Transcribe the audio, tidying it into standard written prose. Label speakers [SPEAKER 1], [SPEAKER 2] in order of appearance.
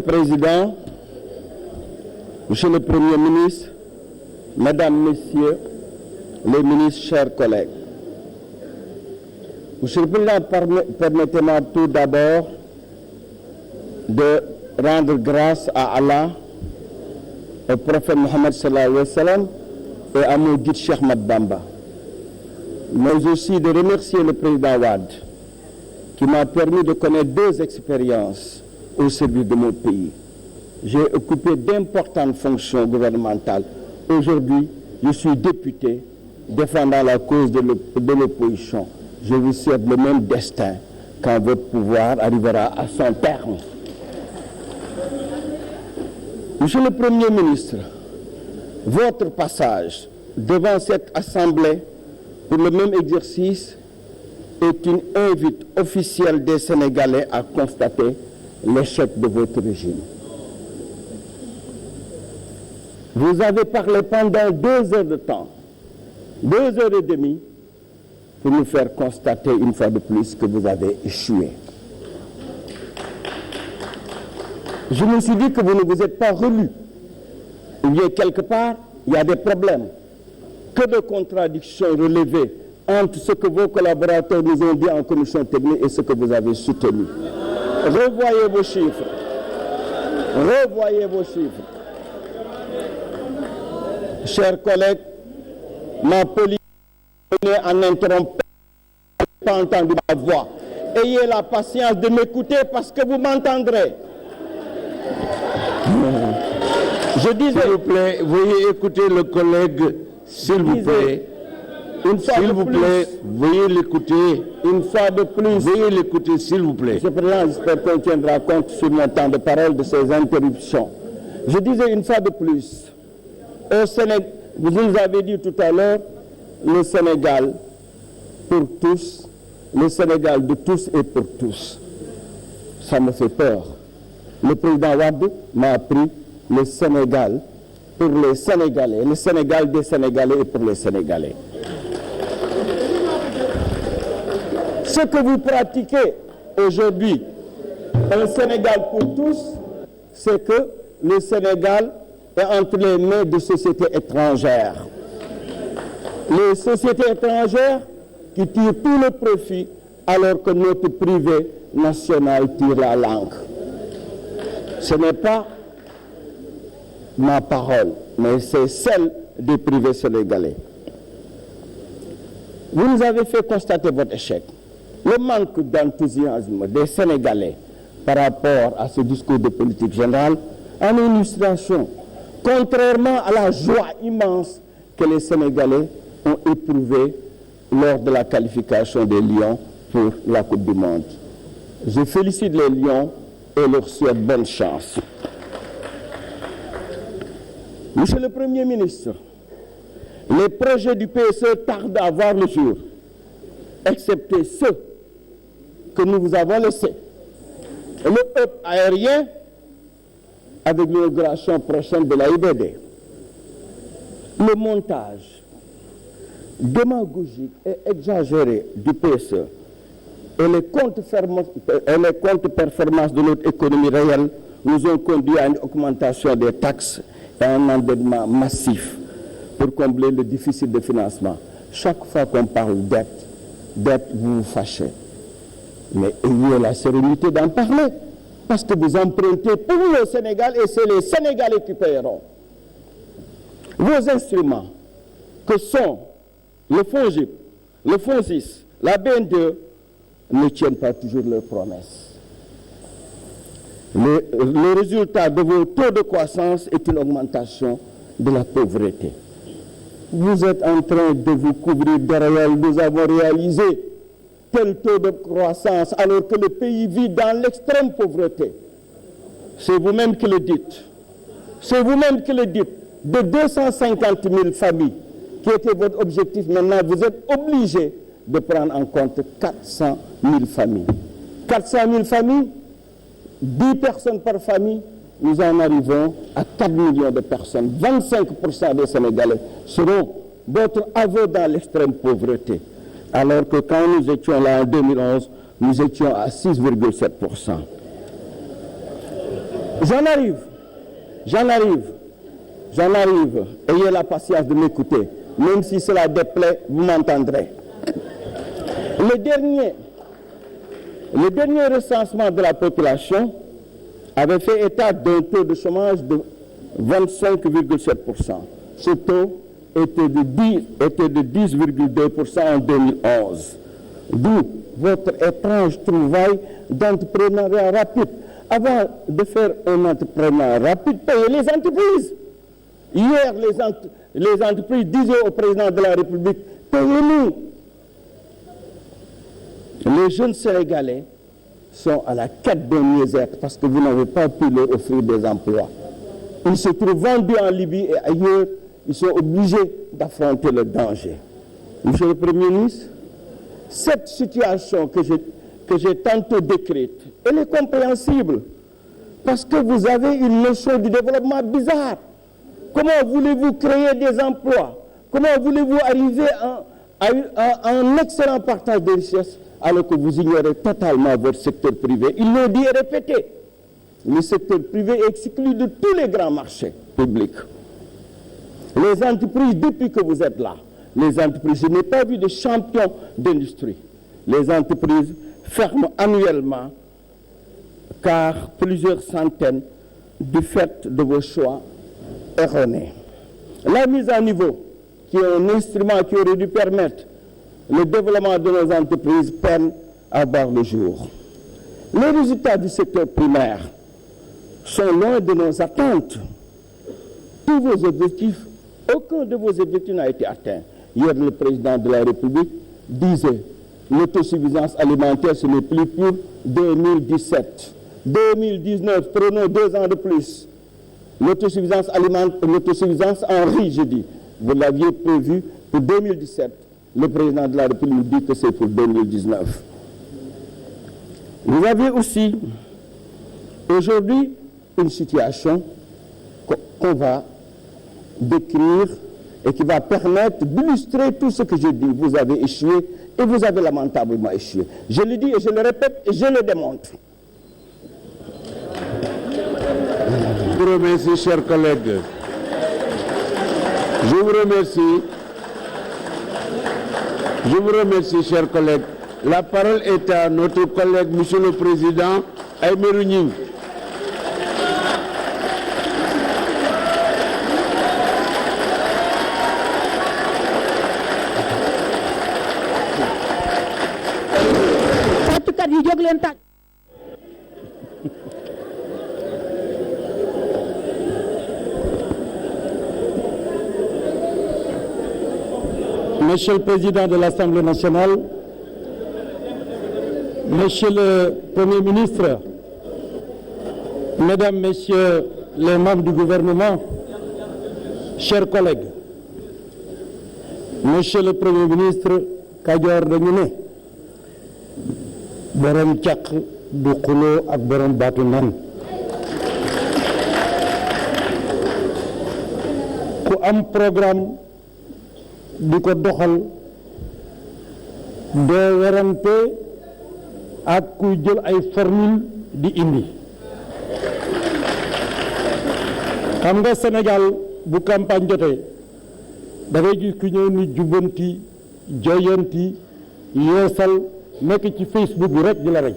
[SPEAKER 1] Président, Monsieur le Premier ministre, Mesdames, Messieurs les ministres, chers collègues. Monsieur le Président, permettez-moi tout d'abord de rendre grâce à Allah, au prophète Mohammed sallallahu alayhi wa sallam et à mon guide Cheikh Ahmadou Bamba, mais aussi de remercier le président Wade qui m'a permis de connaître 2 expériences au service de mon pays. J'ai occupé d'importantes fonctions gouvernementales. Aujourd'hui, je suis député défendant la cause de l'opposition. Je vous souhaite le même destin quand votre pouvoir arrivera à son terme. Monsieur le Premier ministre, votre passage devant cette Assemblée pour le même exercice est une invite officielle des Sénégalais à constater l'échec de votre régime. Vous avez parlé pendant 2 heures de temps, 2 heures et demie, pour nous faire constater une fois de plus que vous avez échoué. Je me suis dit que vous ne vous êtes pas relu. Ou bien quelque part, il y a des problèmes. Que de contradictions relevées entre ce que vos collaborateurs nous ont dit en commission technique et ce que vous avez soutenu. Revoyez vos chiffres. Revoyez vos chiffres. Chers collègues, ma politique en interrompant, pas entendu ma voix. Ayez la patience de m'écouter parce que vous m'entendrez. Je disais, s'il vous plaît, veuillez écouter le collègue, s'il vous plaît. S'il vous plaît, veuillez l'écouter. Une fois de plus, veuillez l'écouter, s'il vous plaît. Monsieur le Président, j'espère qu'on tiendra compte sur mon temps de parole de ces interruptions. Je disais une fois de plus, au Sénégal, vous nous avez dit tout à l'heure, le Sénégal pour tous, le Sénégal de tous et pour tous. Ça me fait peur. Le président Wade m'a appris le Sénégal pour les Sénégalais, le Sénégal des Sénégalais et pour les Sénégalais. Ce que vous pratiquez aujourd'hui, un Sénégal pour tous, c'est que le Sénégal est entre les mains de sociétés étrangères. Les sociétés étrangères qui tirent tout le profit alors que notre privé national tire la langue. Ce n'est pas ma parole, mais c'est celle des privés sénégalais. Vous nous avez fait constater votre échec. Le manque d'enthousiasme des Sénégalais par rapport à ce discours de politique générale en illustration, contrairement à la joie immense que les Sénégalais ont éprouvée lors de la qualification des Lions pour la Coupe du Monde. Je félicite les Lions et leur souhaite bonne chance. Monsieur le Premier ministre, les projets du PSE tardent à voir le jour, excepté ceux que nous vous avons laissés. Le hub aérien avec l'inauguration prochaine de la IBD. Le montage démagogique et exagéré du PSE et les comptes performances de notre économie réelle nous ont conduit à une augmentation des taxes et un endettement massif pour combler le déficit de financement. Chaque fois qu'on parle dette, vous vous fâchez. Mais ayez la sérénité d'en parler, parce que vous empruntez pour le Sénégal et c'est les Sénégalais qui paieront. Vos instruments, que sont le FONGIP, le FONSIS, la BNDE, ne tiennent pas toujours leurs promesses. Le résultat de vos taux de croissance est une augmentation de la pauvreté. Vous êtes en train de vous couvrir derrière, nous avons réalisé tel taux de croissance alors que le pays vit dans l'extrême pauvreté. C'est vous-même qui le dites. C'est vous-même qui le dites. De 250 000 familles qui était votre objectif, maintenant vous êtes obligé de prendre en compte 400 000 familles. 400 000 familles, 10 personnes par famille, nous en arrivons à 4 millions de personnes. 25% des Sénégalais seront votre aveu dans l'extrême pauvreté. Alors que quand nous étions là en 2011, nous étions à 6,7%. J'en arrive. Ayez la patience de m'écouter. Même si cela déplaît, vous m'entendrez. Le dernier recensement de la population avait fait état d'un taux de chômage de 25,7%. Ce taux était de 10,2% en 2011. D'où votre étrange trouvaille d'entrepreneuriat rapide. Avant de faire un entrepreneuriat rapide, payez les entreprises. Hier, les entreprises disaient au président de la République, payez-nous. Les jeunes Sénégalais sont à la quête d'un mieux-être parce que vous n'avez pas pu leur offrir des emplois. Ils se trouvent vendus en Libye et ailleurs, ils sont obligés d'affronter le danger. Monsieur le Premier ministre, cette situation que j'ai tantôt décrite, elle est compréhensible parce que vous avez une notion du développement bizarre. Comment voulez-vous créer des emplois? Comment voulez-vous arriver à un excellent partage des richesses alors que vous ignorez totalement votre secteur privé? Ils l'ont dit et répété. Le secteur privé est exclu de tous les grands marchés publics. Les entreprises, depuis que vous êtes là, les entreprises, je n'ai pas vu de champion d'industrie. Les entreprises ferment annuellement car plusieurs centaines du fait de vos choix erronés. La mise à niveau, qui est un instrument qui aurait dû permettre le développement de nos entreprises, peine à voir le jour. Les résultats du secteur primaire sont loin de nos attentes. Tous vos objectifs, aucun de vos objectifs n'a été atteint. Hier, le président de la République disait l'autosuffisance alimentaire, ce n'est plus pour 2017. 2019, prenons 2 ans de plus. L'autosuffisance alimentaire, l'autosuffisance en riz, je dis, vous l'aviez prévu pour 2017. Le président de la République dit que c'est pour 2019. Vous avez aussi aujourd'hui une situation qu'on va décrire et qui va permettre d'illustrer tout ce que je dis. Vous avez échoué et vous avez lamentablement échoué. Je le dis et je le répète et je le démontre.
[SPEAKER 2] Je vous remercie, chers collègues. Je vous remercie, chers collègues. La parole est à notre collègue, Monsieur le Président, Aïmerou Gningue.
[SPEAKER 3] Monsieur le Président de l'Assemblée nationale, Monsieur le Premier ministre, Mesdames, Messieurs les membres du gouvernement, chers collègues, Monsieur le Premier ministre, Kajoor dañu ne borom caq du xuloo ak borom baatu nen ku am programme di ko doxal doo werante ak kuy jël ay formule di indi xam nga Sénégal bu campagne jotee da ngay gis ku ñëw ni jubbanti joyanti yeesal nekk ci Facebook bi rek di la rek